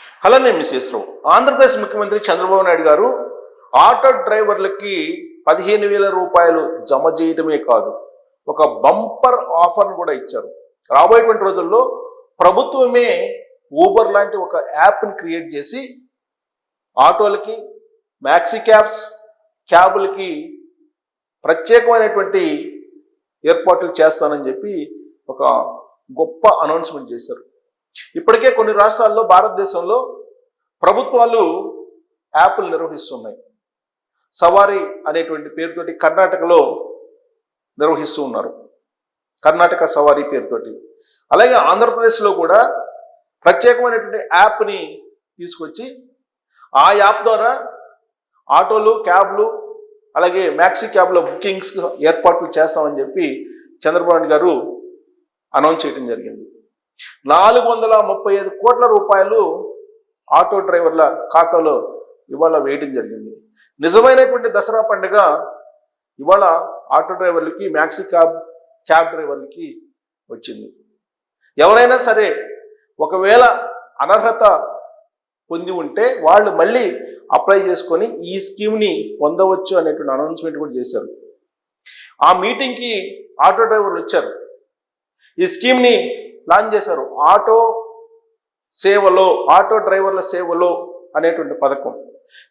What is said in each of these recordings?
Hello, నేను మిస్సెస్రావు. ఆంధ్రప్రదేశ్ ముఖ్యమంత్రి చంద్రబాబు నాయుడు గారు ఆటో డ్రైవర్లకి 15,000 రూపాయలు జమ చేయటమే కాదు, ఒక బంపర్ ఆఫర్ను కూడా ఇచ్చారు. రాబోయేటువంటి రోజుల్లో ప్రభుత్వమే ఊబర్ లాంటి ఒక యాప్ని క్రియేట్ చేసి ఆటోలకి, మ్యాక్సీ క్యాబులకి ప్రత్యేకమైనటువంటి ఏర్పాట్లు చేస్తానని చెప్పి ఒక గొప్ప అనౌన్స్మెంట్ చేశారు. ఇప్పటికే కొన్ని రాష్ట్రాల్లో, భారతదేశంలో ప్రభుత్వాలు యాప్లు నిర్వహిస్తున్నాయి. సవారీ అనేటువంటి పేరుతోటి కర్ణాటకలో నిర్వహిస్తూ ఉన్నారు, కర్ణాటక సవారీ పేరుతోటి. అలాగే ఆంధ్రప్రదేశ్లో కూడా ప్రత్యేకమైనటువంటి యాప్ని తీసుకొచ్చి ఆ యాప్ ద్వారా ఆటోలు, క్యాబ్లు, అలాగే మ్యాక్సీ క్యాబ్ల బుకింగ్స్ ఏర్పాట్లు చేస్తామని చెప్పి చంద్రబాబు నాయుడు గారు అనౌన్స్ చేయడం జరిగింది. 435 కోట్ల రూపాయలు ఆటో డ్రైవర్ల ఖాతాలో ఇవాళ వేయడం జరిగింది. నిజమైనటువంటి దసరా పండుగ ఇవాళ ఆటో డ్రైవర్లకి, మ్యాక్సీ క్యాబ్ డ్రైవర్లకి వచ్చింది. ఎవరైనా సరే ఒకవేళ అనర్హత పొంది ఉంటే వాళ్ళు మళ్ళీ అప్లై చేసుకొని ఈ స్కీమ్ని పొందవచ్చు అనేటువంటి అనౌన్స్మెంట్ కూడా చేశారు. ఆ మీటింగ్కి ఆటో డ్రైవర్లు వచ్చారు, ఈ స్కీమ్ని లాంచ్ చేశారు. ఆటో డ్రైవర్ల సేవలో అనేటువంటి పథకం.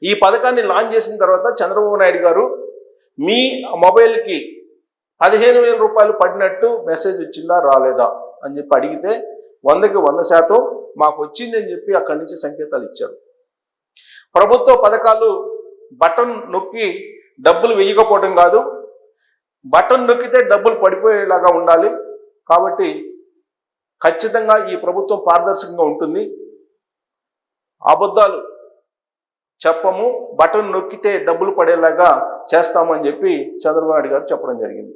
ఈ పథకాన్ని లాంచ్ చేసిన తర్వాత చంద్రబాబు నాయుడు గారు మీ మొబైల్కి 15,000 రూపాయలు పడినట్టు మెసేజ్ వచ్చిందా రాలేదా అని చెప్పి అడిగితే 100కి 100% మాకు వచ్చింది అని చెప్పి అక్కడి నుంచి సంకేతాలు ఇచ్చారు. ప్రభుత్వ పథకాలు బటన్ నొక్కి డబ్బులు వేయకపోవడం కాదు, బటన్ నొక్కితే డబ్బులు పడిపోయేలాగా ఉండాలి. కాబట్టి ఖచ్చితంగా ఈ ప్రభుత్వం పారదర్శకంగా ఉంటుంది, అబద్ధాలు చెప్పము, బటన్ నొక్కితే డబ్బులు పడేలాగా చేస్తామని చెప్పి చంద్రబాబు నాయుడు గారు చెప్పడం జరిగింది.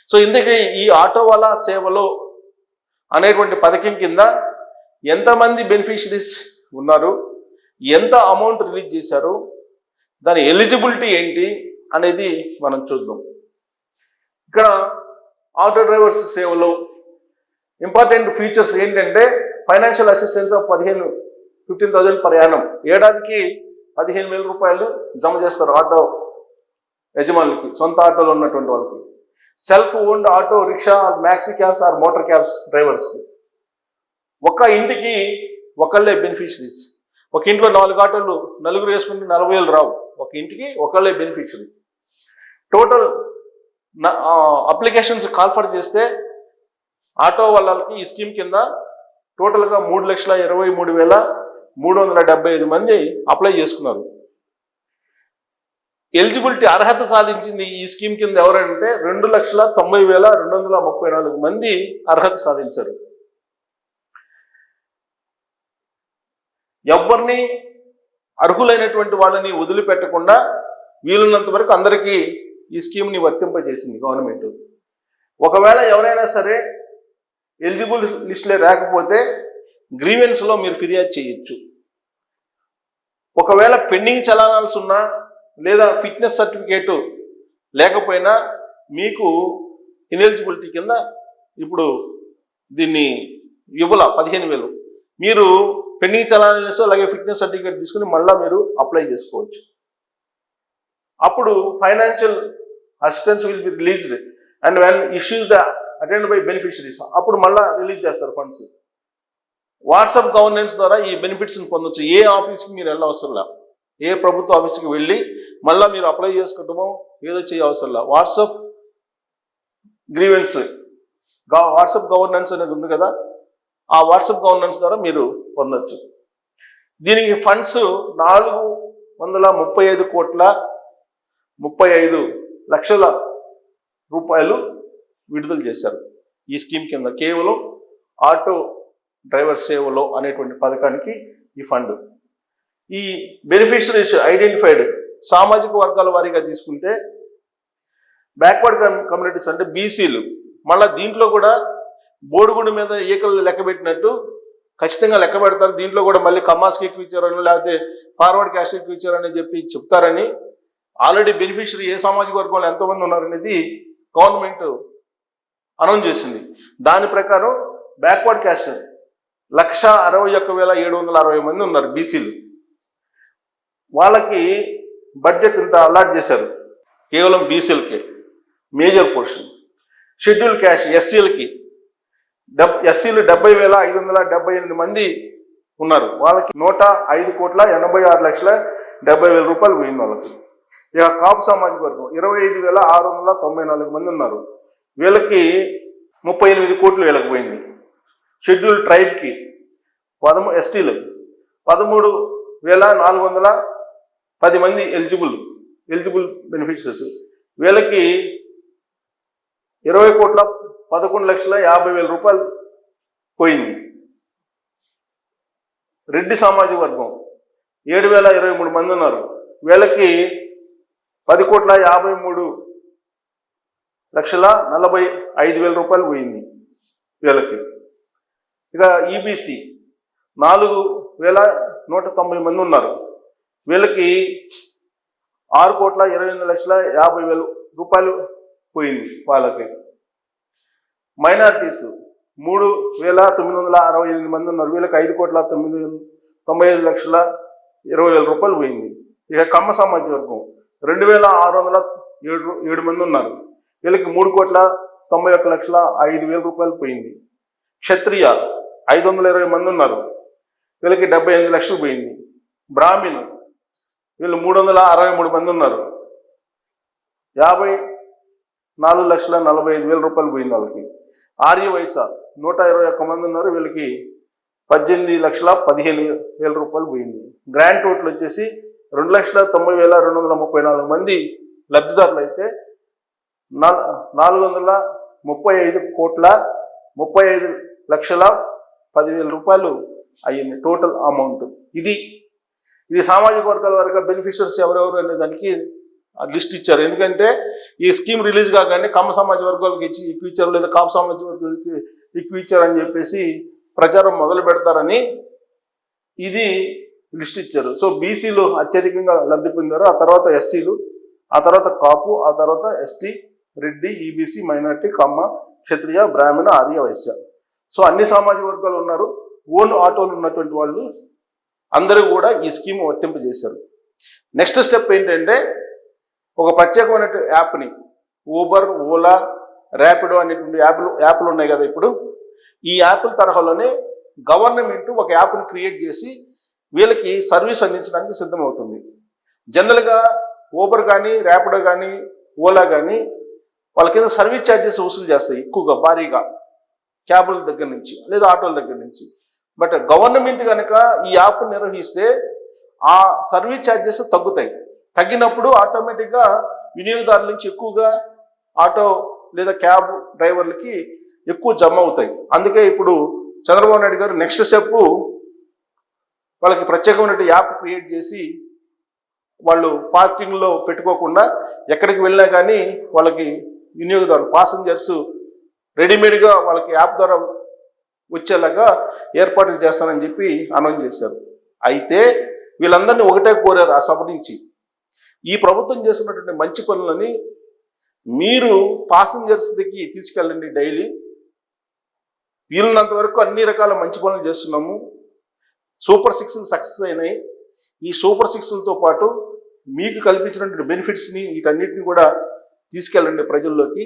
సో ఇందుకే ఈ ఆటో వాళ్ళ సేవలో అనేటువంటి పథకం కింద ఎంతమంది బెనిఫిషరీస్ ఉన్నారు, ఎంత అమౌంట్ రిలీజ్ చేశారు, దాని ఎలిజిబిలిటీ ఏంటి అనేది మనం చూద్దాం. ఇక్కడ ఆటో డ్రైవర్స్ సేవలో ఇంపార్టెంట్ ఫీచర్స్ ఏంటంటే financial assistance of 15,000 per annum. ఏడాదికి 15,000 రూపాయలు జమ చేస్తారు ఆటో యజమానులకి, సొంత ఆటోలో ఉన్నటువంటి వాళ్ళకి. Self owned auto rickshaw, maxi cabs or motor cabs డ్రైవర్స్కి ఒక ఇంటికి ఒకళ్ళే బెనిఫిషరీస్. ఒక ఇంట్లో 4 ఆటోలు నలుగురు వేసుకుంటే 40,000 రావు, ఒక ఇంటికి ఒకళ్ళే బెనిఫిషరీ. టోటల్ అప్లికేషన్స్ కాల్ఫర్ చేస్తే ఆటో వాళ్ళకి ఈ స్కీమ్ కింద టోటల్గా 3,23,375 మంది అప్లై చేసుకున్నారు. ఎలిజిబిలిటీ అర్హత సాధించింది ఈ స్కీమ్ కింద ఎవరంటే 2,90,234 మంది అర్హత సాధించారు. ఎవరిని అర్హులైనటువంటి వాళ్ళని వదిలిపెట్టకుండా వీలున్నంత వరకు అందరికీ ఈ స్కీమ్ని వర్తింపజేసింది గవర్నమెంట్. ఒకవేళ ఎవరైనా సరే ఎలిజిబుల్ లిస్టులే రాకపోతే గ్రీవెన్స్లో మీరు ఫిర్యాదు చేయొచ్చు. ఒకవేళ పెండింగ్ చలానాల్సి ఉన్నా లేదా ఫిట్నెస్ సర్టిఫికేటు లేకపోయినా మీకు ఇనెలిజిబిలిటీ కింద ఇప్పుడు దీన్ని ఇవ్వాల 15,000 మీరు పెండింగ్ చలానాలు అలాగే ఫిట్నెస్ సర్టిఫికేట్ తీసుకుని మళ్ళీ మీరు అప్లై చేసుకోవచ్చు. అప్పుడు financial assistance will be released and when issues the attend by beneficiaries అప్పుడు మళ్ళీ రిలీజ్ చేస్తారు ఫండ్స్. వాట్సాప్ గవర్నెన్స్ ద్వారా ఈ బెనిఫిట్స్ని పొందొచ్చు. ఏ ఆఫీస్కి మీరు వెళ్ళవసరంలా, ఏ ప్రభుత్వ ఆఫీస్కి వెళ్ళి మళ్ళీ మీరు అప్లై చేసుకోవటమో ఏదో చేయవసరంలా. వాట్సాప్ గ్రీవెన్స్, వాట్సాప్ గవర్నెన్స్ అనేది ఉంది కదా, ఆ వాట్సాప్ గవర్నెన్స్ ద్వారా మీరు పొందొచ్చు. దీనికి ఫండ్స్ 435,35,00,000 రూపాయలు విడుదల చేశారు ఈ స్కీమ్ కింద. కేవలం ఆటో డ్రైవర్ సేవలో అనేటువంటి పథకానికి ఈ ఫండ్. ఈ బెనిఫిషరీస్ ఐడెంటిఫైడ్ సామాజిక వర్గాల వారీగా తీసుకుంటే బ్యాక్వర్డ్ కమ్యూనిటీస్ అంటే బీసీలు, మళ్ళీ దీంట్లో కూడా బోడుగుడి మీద ఈకలు లెక్క పెట్టినట్టు ఖచ్చితంగా లెక్క పెడతారు. దీంట్లో కూడా మళ్ళీ కమ్మాస్కి ఎక్కువ ఇచ్చారని లేకపోతే ఫార్వర్డ్ క్యాస్ట్ ఎక్కువ ఇచ్చారని చెప్పి చెప్తారని. ఆల్రెడీ బెనిఫిషరీ ఏ సామాజిక వర్గంలో ఎంతమంది ఉన్నారనేది గవర్నమెంట్ అనౌన్స్ చేసింది. దాని ప్రకారం బ్యాక్వర్డ్ క్యాస్ట్ 1,61,760 మంది ఉన్నారు బీసీలు. వాళ్ళకి బడ్జెట్ ఇంత అలాట్ చేశారు కేవలం బీసీలకి, మేజర్ పోర్షన్. షెడ్యూల్ క్యాస్ట్ ఎస్సీలకి ఎస్సీలు 70,578 మంది ఉన్నారు. వాళ్ళకి 105,86,70,000 రూపాయలు పోయింది వాళ్ళకి. ఇక కాపు సామాజిక వర్గం 25,694 మంది ఉన్నారు. వీళ్ళకి 38 కోట్లు వీళ్ళకి పోయింది. షెడ్యూల్ ట్రైబ్కి ఎస్టీలు 13,410 మంది ఎలిజిబుల్ బెనిఫిషరీస్. వీళ్ళకి 20,11,50,000 రూపాయలు పోయింది. రెడ్డి సామాజిక వర్గం 7,023 మంది ఉన్నారు. వీళ్ళకి 10,53,45,000 రూపాయలు పోయింది వీళ్ళకి. ఇక ఈబీసీ 4,190 మంది ఉన్నారు. వీళ్ళకి 6,28,50,000 రూపాయలు పోయింది వాళ్ళకి. మైనారిటీస్ 3,968 మంది ఉన్నారు. వీళ్ళకి 5,95,20,000 రూపాయలు పోయింది. ఇక కమ్మ సామాజిక వర్గం 2,607 మంది ఉన్నారు. వీళ్ళకి 3,91,05,000 రూపాయలు పోయింది. క్షత్రియ 520 మంది ఉన్నారు. వీళ్ళకి 78 లక్షలు పోయింది. బ్రాహ్మణ్ వీళ్ళు 363 మంది ఉన్నారు. 54,45,000 రూపాయలు పోయింది వాళ్ళకి. ఆర్య వైశ్య 121 మంది ఉన్నారు. వీళ్ళకి 18,15,000 రూపాయలు పోయింది. గ్రాండ్ టోటల్ వచ్చేసి 2,90,234 మంది లబ్ధిదారులు అయితే 435,35,10,000 రూపాయలు అయ్యింది టోటల్ అమౌంట్. ఇది సామాజిక వర్గాల వరకు బెనిఫిషరీస్ ఎవరెవరు అనే దానికి లిస్ట్ ఇచ్చారు. ఎందుకంటే ఈ స్కీమ్ రిలీజ్ కాగానే కమ్మ సమాజ వర్గాలకు ఎక్కువ ఇచ్చారు, లేదా కాపు సమాజ వర్గాలకి ఎక్కువ ఇచ్చారని చెప్పేసి ప్రచారం మొదలు పెడతారని ఇది లిస్ట్ ఇచ్చారు. సో బీసీలు అత్యధికంగా లబ్ధి పొందారు, ఆ తర్వాత ఎస్సీలు, ఆ తర్వాత కాపు, ఆ తర్వాత ఎస్టీ, రెడ్డి, ఈబీసీ, మైనార్టీ, కమ్మ, క్షత్రియ, బ్రాహ్మణ, ఆర్య, వైశ్య. సో అన్ని సామాజిక వర్గాలు ఉన్నారు. ఓన్ ఆటోలు ఉన్నటువంటి వాళ్ళు అందరూ కూడా ఈ స్కీమ్ వర్తింపజేశారు. నెక్స్ట్ స్టెప్ ఏంటంటే ఒక ప్రత్యేకమైన యాప్ని ఊబర్, ఓలా, ర్యాపిడో అనేటువంటి యాప్లు ఉన్నాయి కదా ఇప్పుడు. ఈ యాప్ల తరహాలోనే గవర్నమెంట్ ఒక యాప్ని క్రియేట్ చేసి వీళ్ళకి సర్వీస్ అందించడానికి సిద్ధమవుతుంది. జనరల్గా ఊబర్ కానీ, ర్యాపిడో కానీ, ఓలా కానీ వాళ్ళ కింద సర్వీస్ ఛార్జెస్ వసూలు చేస్తాయి ఎక్కువగా, భారీగా, క్యాబుల దగ్గర నుంచి లేదా ఆటోల దగ్గర నుంచి. బట్ గవర్నమెంట్ కనుక ఈ యాప్ నిర్వహిస్తే ఆ సర్వీస్ ఛార్జెస్ తగ్గుతాయి. తగ్గినప్పుడు ఆటోమేటిక్గా వినియోగదారుల నుంచి ఎక్కువగా ఆటో లేదా క్యాబ్ డ్రైవర్లకి ఎక్కువ జమ అవుతాయి. అందుకే ఇప్పుడు చంద్రబాబు నాయుడు గారు నెక్స్ట్ స్టెప్ వాళ్ళకి ప్రత్యేకమైన యాప్ క్రియేట్ చేసి వాళ్ళు పార్కింగ్లో పెట్టుకోకుండా ఎక్కడికి వెళ్ళినా కానీ వాళ్ళకి వినియోగదారులు, పాసెంజర్స్ రెడీమేడ్గా వాళ్ళకి యాప్ ద్వారా వచ్చేలాగా ఏర్పాట్లు చేస్తానని చెప్పి అనౌన్స్ చేశారు. అయితే వీళ్ళందరినీ ఒకటే కోరారు ఆ సభ నుంచి, ఈ ప్రభుత్వం చేస్తున్నటువంటి మంచి పనులని మీరు పాసెంజర్స్ దగ్గరికి తీసుకెళ్ళండి. డైలీ వీళ్ళనంత వరకు అన్ని రకాల మంచి పనులు చేస్తున్నాము. సూపర్ 6 సక్సెస్ అయినాయి. ఈ సూపర్ 6లతో పాటు మీకు కల్పించినటువంటి బెనిఫిట్స్ని వీటన్నిటిని కూడా తీసుకెళ్ళండి ప్రజల్లోకి.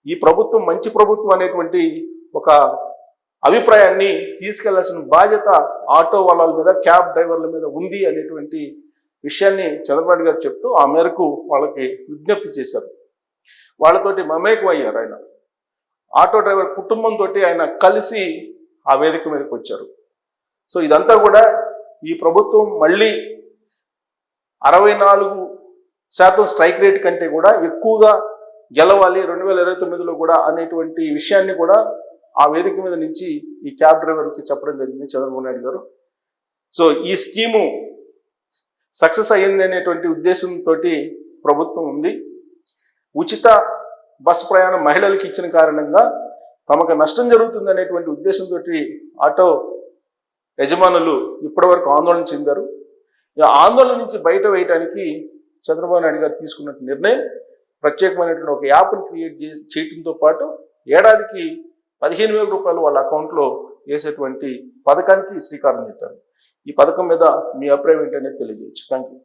ఈ ప్రభుత్వం మంచి ప్రభుత్వం అనేటువంటి ఒక అభిప్రాయాన్ని తీసుకెళ్లాల్సిన బాధ్యత ఆటో వాళ్ళ మీద, క్యాబ్ డ్రైవర్ల మీద ఉంది అనేటువంటి విషయాన్ని చంద్రబాబు గారు చెప్తూ ఆ మేరకు వాళ్ళకి విజ్ఞప్తి చేశారు. వాళ్ళతోటి మమేకం అయ్యారు. ఆయన ఆటో డ్రైవర్ కుటుంబంతో ఆయన కలిసి ఆ వేదిక మీదకి వచ్చారు. సో ఇదంతా కూడా ఈ ప్రభుత్వం మళ్ళీ 64% స్ట్రైక్ రేట్ కంటే కూడా ఎక్కువగా గెలవాలి 2029లో కూడా అనేటువంటి విషయాన్ని కూడా ఆ వేదిక మీద నుంచి ఈ క్యాబ్ డ్రైవర్లకి చెప్పడం జరిగింది చంద్రబాబు నాయుడు గారు. సో ఈ స్కీము సక్సెస్ అయ్యింది అనేటువంటి ఉద్దేశంతో ప్రభుత్వం ఉంది. ఉచిత బస్సు ప్రయాణం మహిళలకు ఇచ్చిన కారణంగా తమకు నష్టం జరుగుతుంది అనేటువంటి ఉద్దేశంతో ఆటో యజమానులు ఇప్పటి వరకు ఆందోళన చెందారు. ఈ ఆందోళన నుంచి బయట వేయడానికి చంద్రబాబు నాయుడు గారు తీసుకున్న నిర్ణయం ప్రత్యేకమైనటువంటి ఒక యాప్ని క్రియేట్ చేయడంతో పాటు ఏడాదికి 15,000 రూపాయలు వాళ్ళ అకౌంట్లో వేసేటువంటి పథకానికి శ్రీకారం చుట్టారు. ఈ పథకం మీద మీ అభిప్రాయం ఏంటనేది తెలియజేయచ్చు. Thank you.